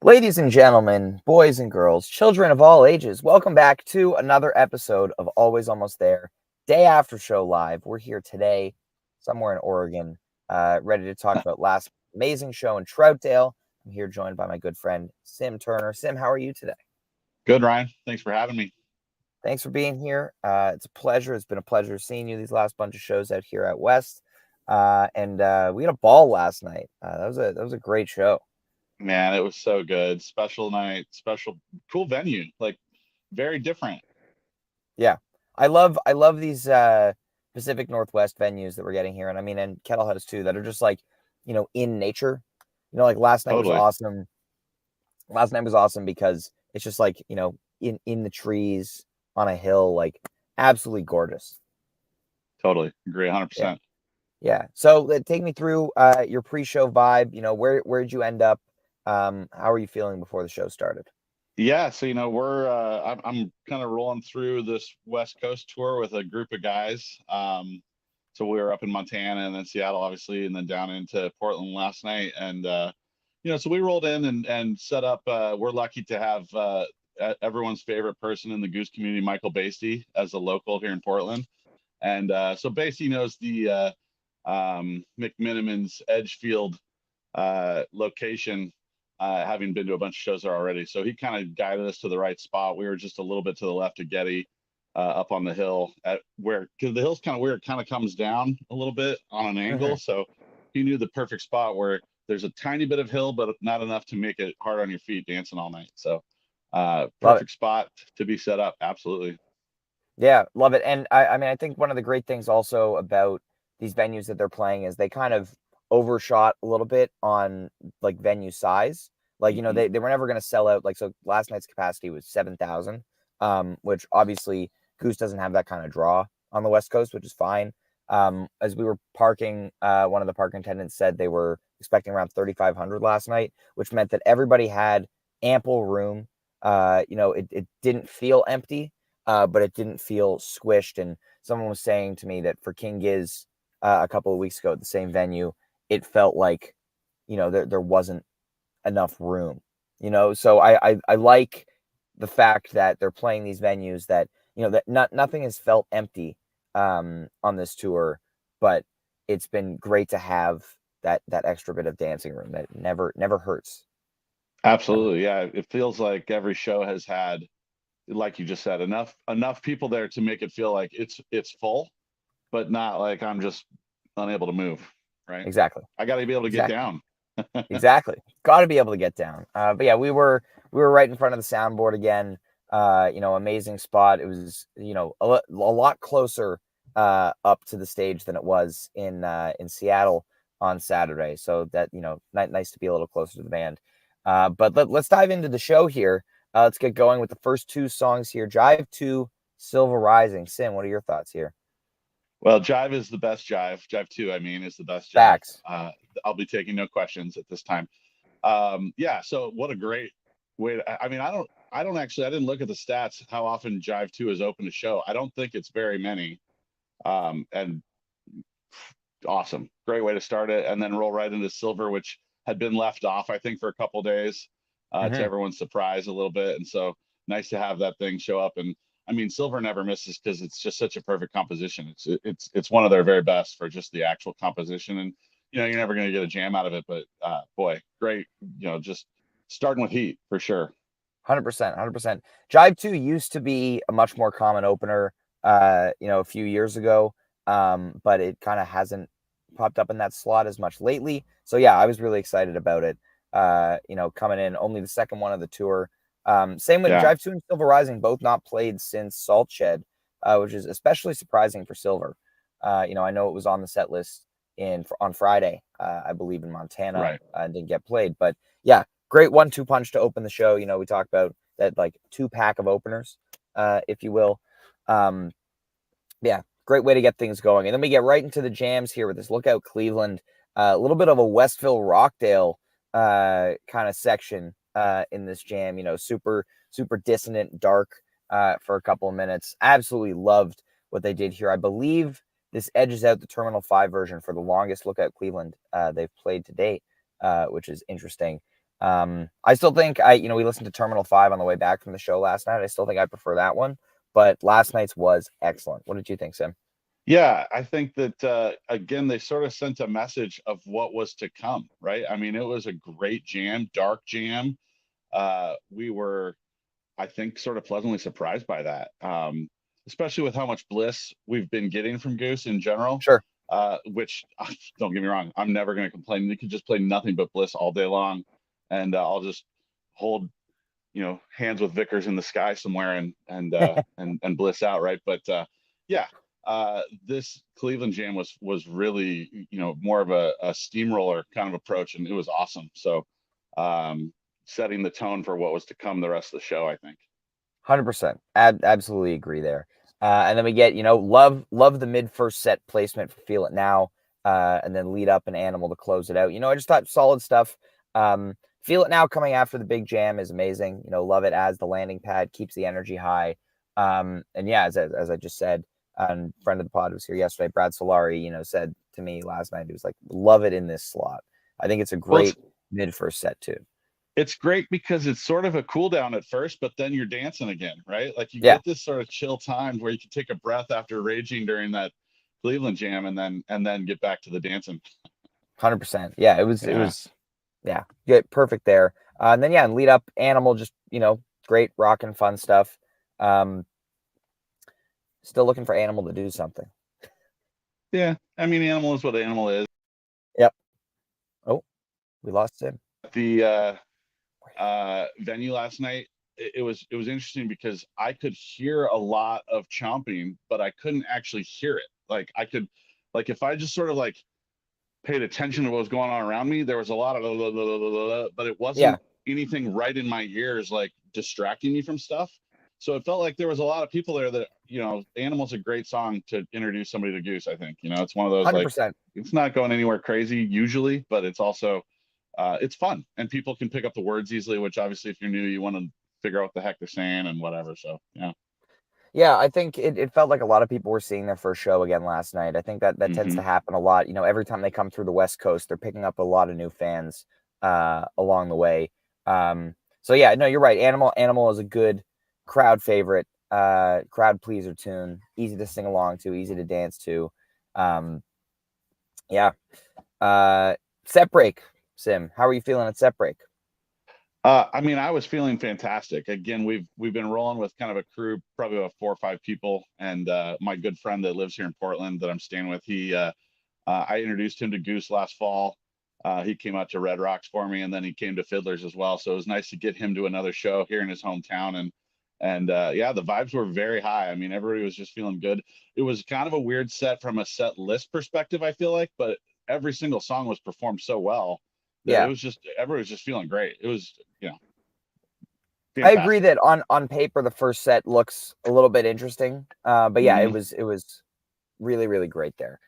Ladies and gentlemen, boys and girls, children of all ages, welcome back to another episode of Always Almost There, Day After Show Live. We're here today, somewhere in Oregon, ready to talk about last amazing show in Troutdale. I'm here joined by my good friend, Sim Turner. Sim, how are you today? Good, Ryan. Thanks for having me. Thanks for being here. It's a pleasure. It's been a pleasure seeing you these last bunch of shows out here at West. And we had a ball last night. That was a great show. Man, it was so good. Special night, special, cool venue. Like very different. Yeah. I love these Pacific Northwest venues that we're getting here. And I mean, and Kettle House too, that are just like, in nature. Like last night was Totally, awesome. Last night was awesome because it's just like, in the trees on a hill, like absolutely gorgeous. totally. Agree Yeah. 100%. Yeah. So take me through your pre-show vibe. Where did you end up? How are you feeling before the show started? Yeah, so we're I'm kind of rolling through this West Coast tour with a group of guys. So we were up in Montana and then Seattle, obviously, and then down into Portland last night. And so we rolled in and set up. We're lucky to have everyone's favorite person in the Goose community, Michael Basty, as a local here in Portland. And so Basty knows the McMiniman's Edgefield location, having been to a bunch of shows there already. So he kind of guided us to the right spot. We were just a little bit to the left of Getty, up on the hill at where, because the hill's kind of weird, kind of comes down a little bit on an Hmm. angle. So he knew the perfect spot where there's a tiny bit of hill, but not enough to make it hard on your feet dancing all night. So Love it. perfect spot to be set up. Absolutely. Yeah, love it. And I mean, I think one of the great things also about these venues that they're playing is they kind of overshot a little bit on like venue size. Like, Hmm. they were never going to sell out. Like, so last night's capacity was 7,000, which obviously Goose doesn't have that kind of draw on the West Coast, which is fine. As we were parking, one of the parking attendants said they were expecting around 3,500 last night, which meant that everybody had ample room. It didn't feel empty, but it didn't feel squished. And someone was saying to me that for King Giz a couple of weeks ago at the same venue, it felt like, there wasn't enough room, So I like the fact that they're playing these venues that, that nothing has felt empty on this tour, but it's been great to have that extra bit of dancing room that never hurts. Never. Absolutely. Yeah. It feels like every show has had, like you just said, enough people there to make it feel like it's full, but not like I'm just unable to move. Right. Exactly. I got to be able to get Exactly. down. Exactly. Got to be able to get down. But yeah, we were right in front of the soundboard again. Amazing spot. It was, a lot closer up to the stage than it was in Seattle on Saturday. So that, nice to be a little closer to the band. But let's dive into the show here. Let's get going with the first two songs here. Jive to Silver Rising. Sim, what are your thoughts here? Well, Jive is the best Jive. Jive 2, I mean, is the best Jive. Facts. I'll be taking no questions at this time. Yeah, so what a great way I mean, I don't actually, I didn't look at the stats how often Jive 2 is open to show. I don't think it's very many. And awesome. Great way to start it and then roll right into Silver, which had been left off, I think, for a couple days, to Hmm. everyone's surprise a little bit. And so nice to have that thing show up. And I mean, Silver never misses because it's just such a perfect composition. It's one of their very best for just the actual composition. And you're never going to get a jam out of it, but boy, great. Just starting with heat for sure. 100%, 100%. Jive 2 used to be a much more common opener, a few years ago, but it kind of hasn't popped up in that slot as much lately. So yeah, I was really excited about it. Coming in only the second one of the tour. Same with Yeah, Jive 2 and Silver Rising, both not played since Salt Shed, which is especially surprising for Silver. I know it was on the set list on Friday, I believe in Montana, right. and didn't get played. But yeah, great 1-2 punch to open the show. We talked about that like 2 pack of openers, if you will. Um, yeah, great way to get things going. And then we get right into the jams here with this Lookout Cleveland, a little bit of a Westville Rockdale kind of section in this jam. Super super dissonant, dark for a couple of minutes. Absolutely loved what they did here. I believe this edges out the Terminal 5 version for the longest Lookout Cleveland they've played to date, which is interesting. I still think we listened to Terminal 5 on the way back from the show last night. I still think I prefer that one, but last night's was excellent. What did you think, Sim? Yeah, I think that again, they sort of sent a message of what was to come, right? I mean, it was a great jam, dark jam. We were, I think, sort of pleasantly surprised by that, especially with how much bliss we've been getting from Goose in general. Sure. Which don't get me wrong, I'm never going to complain. They could just play nothing but bliss all day long, and I'll just hold, hands with Vickers in the sky somewhere and bliss out, right? But yeah, this Cleveland jam was really more of a steamroller kind of approach, and it was awesome. So setting the tone for what was to come the rest of the show, I think. 100%. Absolutely agree there. And then we get, love the mid first set placement for Feel It Now, and then lead up an Animal to close it out. I just thought solid stuff. Feel It Now coming after the big jam is amazing. Love it as the landing pad, keeps the energy high. And yeah, as I just said, and friend of the pod was here yesterday, Brad Solari, said to me last night, he was like, love it in this slot. I think it's a great mid first set too. It's great because it's sort of a cool down at first, but then you're dancing again, right? Like you get this sort of chill time where you can take a breath after raging during that Cleveland jam and then get back to the dancing. 100%. Yeah, it was good, perfect there. And then and lead up Animal, just great rockin' fun stuff. Still looking for Animal to do something. Yeah, I mean, Animal is what Animal is. Yep. Oh, we lost him. The venue last night, it was interesting because I could hear a lot of chomping, but I couldn't actually hear it. Like I could, like if I just sort of like paid attention to what was going on around me, there was a lot of blah, blah, blah, but it wasn't anything right in my ears like distracting me from stuff. So it felt like there was a lot of people there that, Animal's a great song to introduce somebody to Goose. I think, it's one of those 100%. Like, it's not going anywhere crazy usually, but it's also, it's fun and people can pick up the words easily, which obviously if you're new, you want to figure out what the heck they're saying and whatever. So, yeah. Yeah, I think it felt like a lot of people were seeing their first show again last night. I think that tends to happen a lot. Every time they come through the West Coast, they're picking up a lot of new fans along the way. So yeah, no, you're right. Animal is a good crowd favorite, crowd pleaser tune. Easy to sing along to, easy to dance to. Yeah. Set break, Sim. How are you feeling at set break? I mean, I was feeling fantastic. Again, we've been rolling with kind of a crew, probably about 4 or 5 people, and my good friend that lives here in Portland that I'm staying with, I introduced him to Goose last fall. He came out to Red Rocks for me, and then he came to Fiddlers as well. So it was nice to get him to another show here in his hometown, and yeah, the vibes were very high. I mean, everybody was just feeling good. It was kind of a weird set from a set list perspective, I feel like, but every single song was performed so well. It was just everybody was just feeling great. It was, fantastic. I agree that on paper the first set looks a little bit interesting, but yeah, it was really, really great there.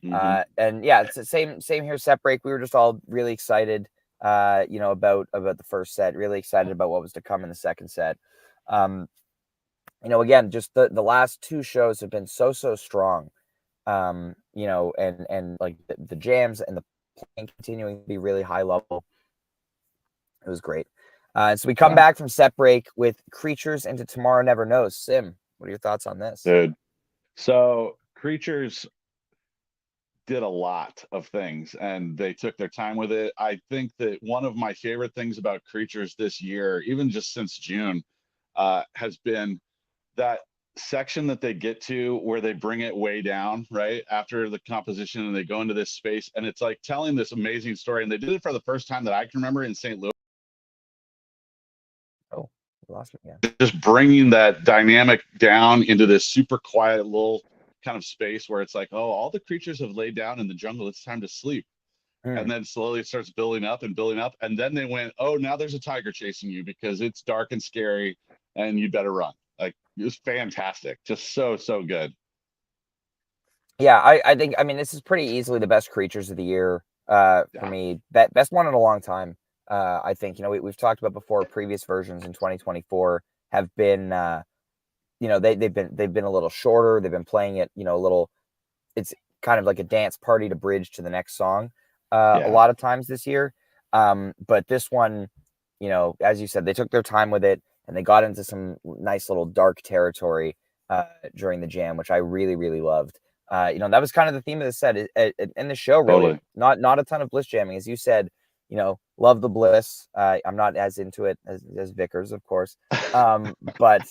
And yeah, it's the same here. Set break. We were just all really excited, about the first set. Really excited about what was to come in the second set. Again, just the last 2 shows have been so strong. And like the jams and the playing continuing to be really high level. It was great. So we come back from set break with Creatures into Tomorrow Never Knows. Sim, what are your thoughts on this? Dude. So Creatures did a lot of things and they took their time with it. I think that one of my favorite things about Creatures this year, even just since June, has been that section that they get to where they bring it way down right after the composition and they go into this space and it's like telling this amazing story. And they did it for the first time that I can remember in St. Louis. Oh, lost me again. Just bringing that dynamic down into this super quiet little kind of space where it's like, oh, all the creatures have laid down in the jungle. It's time to sleep. And then slowly it starts building up. And then they went, oh, now there's a tiger chasing you because it's dark and scary and you better run. Like, it was fantastic. Just so good. Yeah, I think, this is pretty easily the best Creatures of the year for me. Best one in a long time. I think, we've talked about before, previous versions in 2024 have been, they've been a little shorter. They've been playing it, a little, it's kind of like a dance party to bridge to the next song a lot of times this year. But this one, as you said, they took their time with it and they got into some nice little dark territory during the jam, which I really, really loved. That was kind of the theme of the set in the show, really. Totally. Not a ton of bliss jamming, as you said. Love the bliss. I'm not as into it as Vickers, of course. But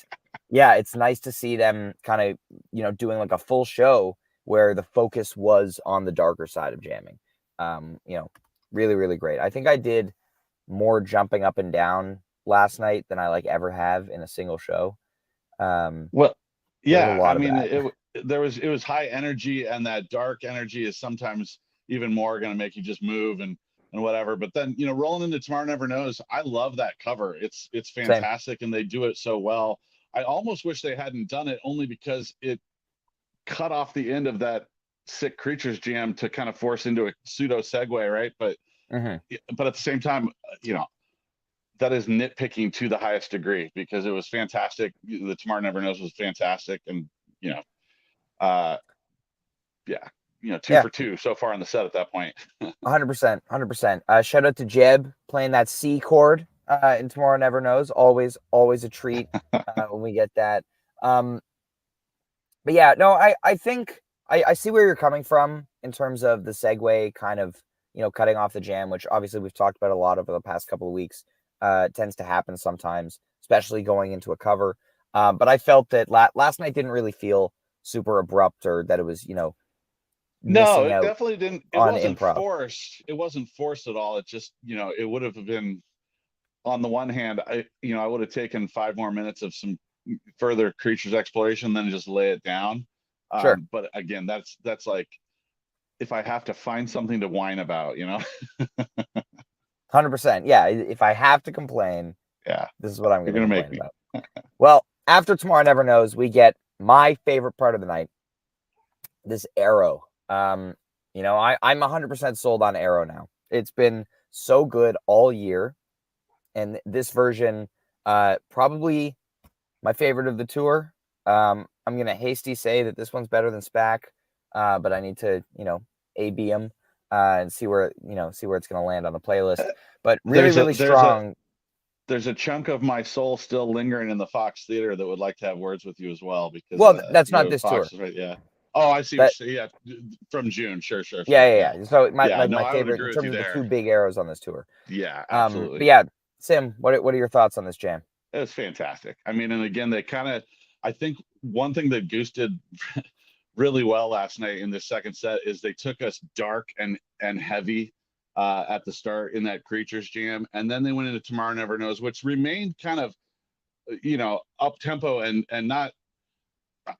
yeah, it's nice to see them kind of, doing like a full show where the focus was on the darker side of jamming. Really, really great. I think I did more jumping up and down last night than I like ever have in a single show. Well, There was a yeah, I lot of mean, that. it was high energy, and that dark energy is sometimes even more going to make you just move and whatever. But then, rolling into Tomorrow Never Knows, I love that cover. It's Same. fantastic, and they do it so well. I almost wish they hadn't done it, only because it cut off the end of that Sick Creatures jam to kind of force into a pseudo segue, right? But Mm-hmm. at the same time, that is nitpicking to the highest degree, because it was fantastic. The Tomorrow Never Knows was fantastic, and you know, uh, yeah, two Yeah, for two so far in the set at that point. 100%, 100%. Shout out to Jeb playing that C chord in Tomorrow Never Knows. Always, always a treat when we get that. But yeah, no, I think I see where you're coming from in terms of the segue kind of, cutting off the jam, which obviously we've talked about a lot over the past couple of weeks. Tends to happen sometimes, especially going into a cover. But I felt that last night didn't really feel super abrupt, or that it was, No, missing it out definitely didn't. It on wasn't improv. forced. It wasn't forced at all. It just, it would have been, on the one hand, I would have taken 5 more minutes of some further creatures exploration, then just lay it down. Sure. But again, that's like, if I have to find something to whine about. 100%. Yeah. If I have to complain, Yeah, this is what I'm you're going to gonna make complain me. about. Well, after Tomorrow Never Knows, we get my favorite part of the night, this arrow. I'm 100% sold on arrow now. It's been so good all year. And this version, probably my favorite of the tour. I'm going to hasty say that this one's better than SPAC, but I need to, A-B them and see where it's going to land on the playlist. But really, There's a really there's a strong. there's a chunk of my soul still lingering in the Fox Theater that would like to have words with you as well, because Well, that's not this Fox tour. is right. Yeah. Oh, I see. That Yeah, from June. Sure, sure, Yeah, sure. yeah, Yeah, yeah. So my yeah. like No, my I would favorite in agree with you terms of the two there. big arrows on this tour. Yeah, But absolutely. yeah, Sim, what are your thoughts on this jam? It was fantastic. I mean, and again, I think one thing that Goose did really well last night in this second set is they took us dark and heavy at the start in that Creatures jam, and then they went into Tomorrow Never Knows, which remained kind of, up tempo and not,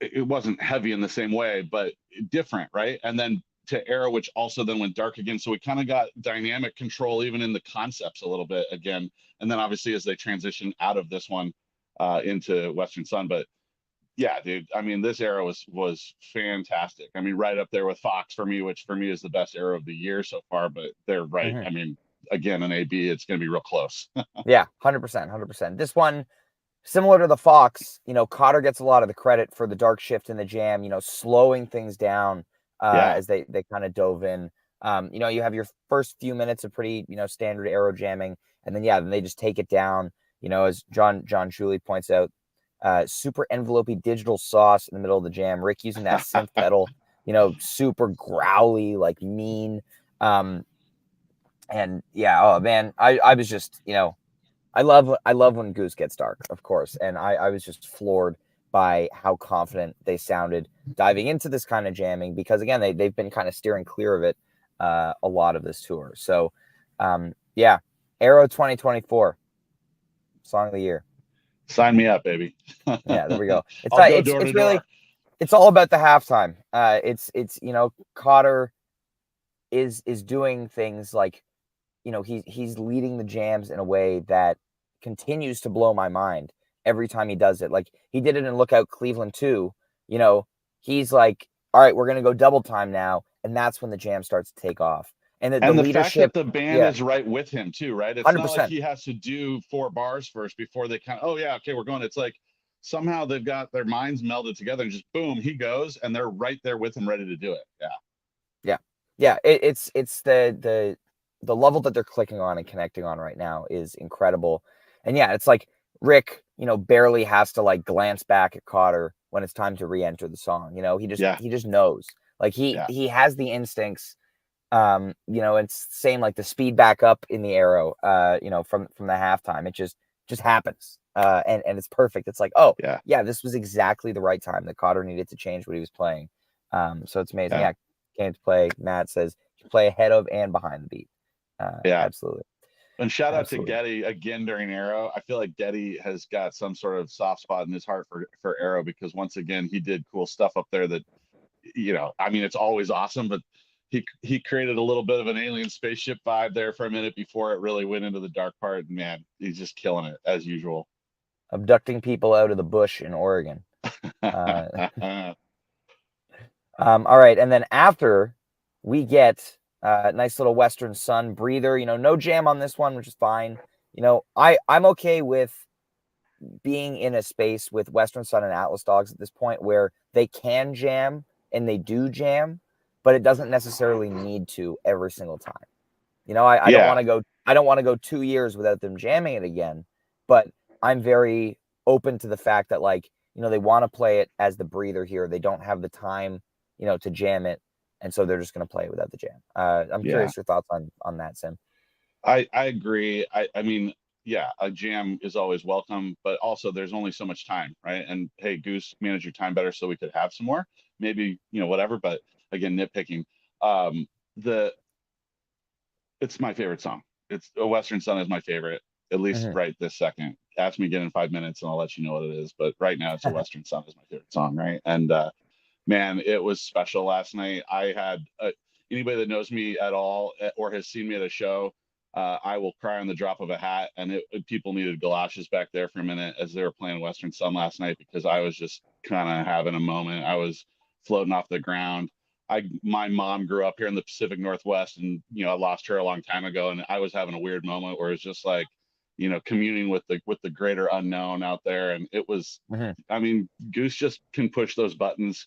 it wasn't heavy in the same way, but different, right? And then to Arrow, which also then went dark again. So we kind of got dynamic control even in the concepts a little bit again. And then obviously as they transition out of this one into Western Sun. But yeah, dude, I mean, this Arrow was fantastic. I mean, right up there with Fox for me, which for me is the best Arrow of the year so far. But they're right. Hmm. I mean, again, an AB, it's going to be real close. Yeah, 100%, 100%. This one, similar to the Fox, Cotter gets a lot of the credit for the dark shift in the jam, slowing things down Yeah. as they kind of dove in. You have your first few minutes of pretty, standard arrow jamming, and then they just take it down. As John Shuley points out, super envelopey digital sauce in the middle of the jam. Rick using that synth pedal, super growly, like mean. And yeah, oh man, I was just, I love when Goose gets dark, of course, and I was just floored by how confident they sounded diving into this kind of jamming, because again they've been kind of steering clear of it a lot of this tour. So yeah, Arrow 2024 song of the year. Sign me up, baby. Yeah, there we go. It's I'll not, go door to it's really, door. it's all about the halftime. It's Cotter is doing things like, he's leading the jams in a way that continues to blow my mind every time he does it. Like he did it in Lookout Cleveland too. He's like, all right, we're gonna go double time now, and that's when the jam starts to take off. And the And the fact that leadership, the band yeah, is right with him too, right? It's not like 100%. he has to do 4 bars first before they kind of, oh yeah, okay, we're going. It's like somehow they've got their minds melded together, and just boom, he goes, and they're right there with him, ready to do it. Yeah. Yeah, yeah. It's the level that they're clicking on and connecting on right now is incredible. And yeah, it's like Rick, barely has to like glance back at Cotter when it's time to re-enter the song. Yeah. He just knows. Like Yeah. he has the instincts. It's same like the speed back up in the arrow, from the halftime. It just happens. And it's perfect. It's like, oh Yeah. yeah, this was exactly the right time that Cotter needed to change what he was playing. So it's amazing. Yeah. Yeah, can't play. Matt says you play ahead of and behind the beat. Yeah. Absolutely. And shout out to Absolutely. Getty again during Arrow. I feel like Getty has got some sort of soft spot in his heart for Arrow, because once again he did cool stuff up there that, I mean, it's always awesome, but he created a little bit of an alien spaceship vibe there for a minute before it really went into the dark part. And man, he's just killing it as usual. Abducting people out of the bush in Oregon. All right, and then after we get a nice little Western Sun breather. No jam on this one, which is fine. I'm okay with being in a space with Western Sun and Atlas Dogs at this point where they can jam and they do jam, but it doesn't necessarily need to every single time. I don't Yeah. want to go. I don't want to go 2 years without them jamming it again. But I'm very open to the fact that they want to play it as the breather here. They don't have the time, to jam it, and so they're just going to play it without the jam. I'm Yeah. curious your thoughts on that, Sim. I agree. I mean, yeah, a jam is always welcome, but also there's only so much time, right? And hey, Goose, manage your time better so we could have some more, maybe, whatever. But again, nitpicking. The It's my favorite song. It's A Western Sun is my favorite, at least right this second. Ask me again in 5 minutes and I'll let you know what it is. But right now, it's A Western Sun is my favorite song, right? And man, it was special last night. I had anybody that knows me at all or has seen me at a show, I will cry on the drop of a hat. And people needed galoshes back there for a minute as they were playing Western Sun last night, because I was just kind of having a moment. I was floating off the ground. My mom grew up here in the Pacific Northwest, and I lost her a long time ago, and I was having a weird moment where it's just like, communing with the greater unknown out there. And it was, I mean, Goose just can push those buttons,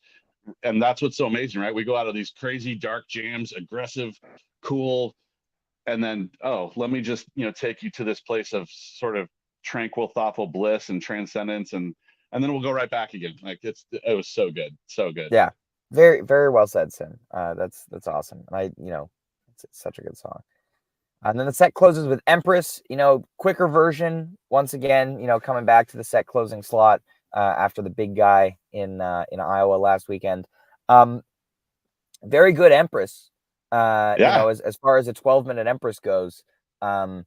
and that's what's so amazing, right? We go out of these crazy dark jams, aggressive, cool, and then let me just take you to this place of sort of tranquil, thoughtful bliss and transcendence, and then we'll go right back again. Like it was so good, so good. Yeah, very very well said, Sim. That's awesome, and it's such a good song. And then the set closes with Empress, quicker version once again, coming back to the set closing slot after the big guy in Iowa last weekend. Very good Empress. Yeah. As far as a 12-minute Empress goes, they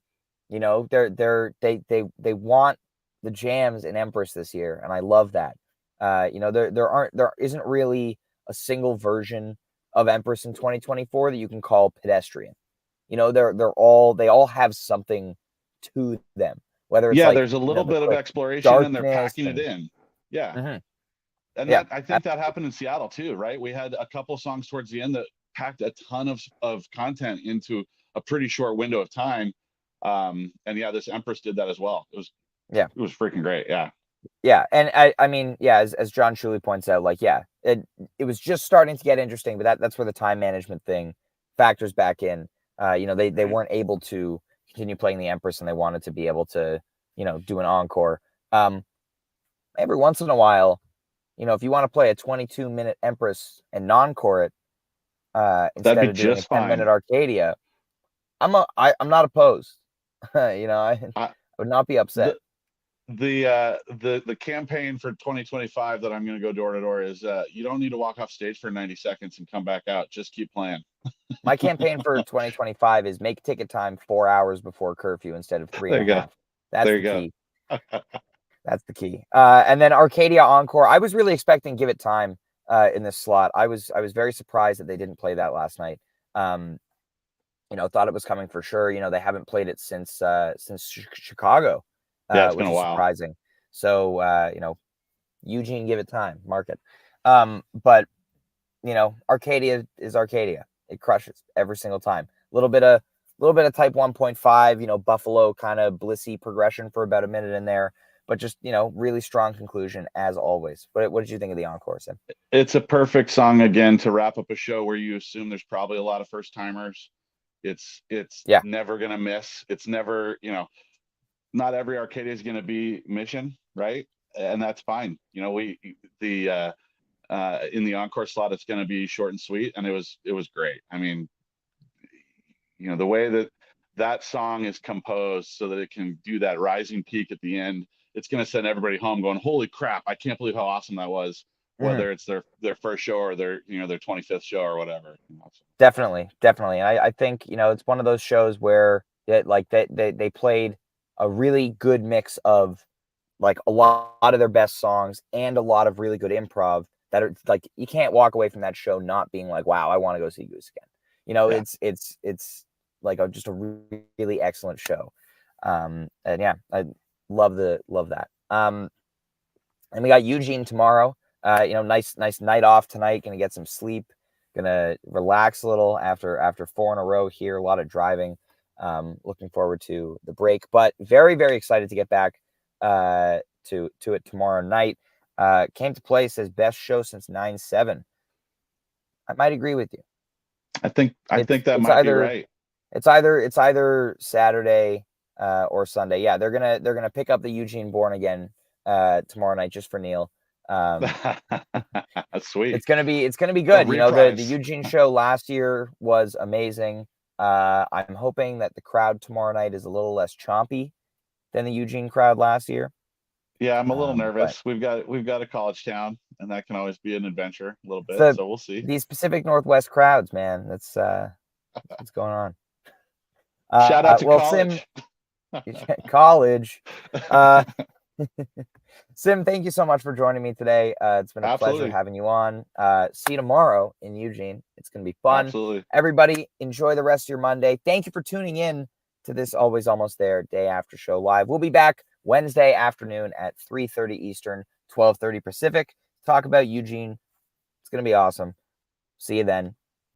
want the jams in Empress this year, and I love that. There isn't really a single version of Empress in 2024 that you can call pedestrian. They all have something to them. Whether it's there's a little bit of exploration and they're packing it in. Yeah. And that I think that happened in Seattle too, right? We had a couple songs towards the end that packed a ton of content into a pretty short window of time. And this Empress did that as well. It was freaking great. Yeah. Yeah, and I mean, as John Shuley points out, it was just starting to get interesting, but that's where the time management thing factors back in. They weren't able to continue playing the Empress, and they wanted to be able to, do an encore. Every once in a while, if you want to play a 22-minute Empress and non-core it, instead of doing a 10-minute Arcadia, I'm not opposed. I would not be upset. The campaign for 2025 that I'm going to go door to door is you don't need to walk off stage for 90 seconds and come back out. Just keep playing. My campaign for 2025 is make ticket time 4 hours before curfew instead of 3.5. That's the key. That's the key. And then Arcadia Encore. I was really expecting Give It Time in this slot. I was very surprised that they didn't play that last night. Thought it was coming for sure. They haven't played it since Chicago. It's which been a is while. surprising. So, Eugene, Give It Time, mark it. But Arcadia is Arcadia. It crushes every single time. A little bit of type 1.5, Buffalo kind of blissy progression for about a minute in there, but just really strong conclusion as always. What did you think of the encore, Sim? It's a perfect song again to wrap up a show where you assume there's probably a lot of first timers. It's Yeah. never gonna miss. It's never, not every Arcadia is gonna be Mission, right? And that's fine. We in the encore slot, it's gonna be short and sweet, and it was great. I mean, the way that song is composed so that it can do that rising peak at the end, it's going to send everybody home going, holy crap, I can't believe how awesome that was, whether it's their first show or their 25th show or whatever. Definitely. And I think, it's one of those shows where they played a really good mix of like a lot of their best songs and a lot of really good improv that are like, you can't walk away from that show not being like, wow, I want to go see Goose again. It's like just a really excellent show. And yeah, I love that. And we got Eugene tomorrow. Nice night off tonight. Gonna get some sleep. Gonna relax a little after 4 in a row here. A lot of driving. Looking forward to the break, but very, very excited to get back to it tomorrow night. Came to play, says best show since 9/7. I might agree with you. I think that might be right. It's either Saturday or Sunday. Yeah, they're gonna pick up the Eugene Born Again tomorrow night just for Neil. That's sweet. It's gonna be good. The Eugene show last year was amazing. I'm hoping that the crowd tomorrow night is a little less chompy than the Eugene crowd last year. Yeah, I'm a little nervous. We've got a college town, and that can always be an adventure a little bit. So we'll see. These Pacific Northwest crowds, man. That's what's going on. Shout out to college. Sim, college. Sim, thank you so much for joining me today. It's been a pleasure having you on. See you tomorrow in Eugene. It's going to be fun. Absolutely. Everybody, enjoy the rest of your Monday. Thank you for tuning in to this Always Almost There Day After Show Live. We'll be back Wednesday afternoon at 3:30 Eastern, 12:30 Pacific. Talk about Eugene. It's going to be awesome. See you then.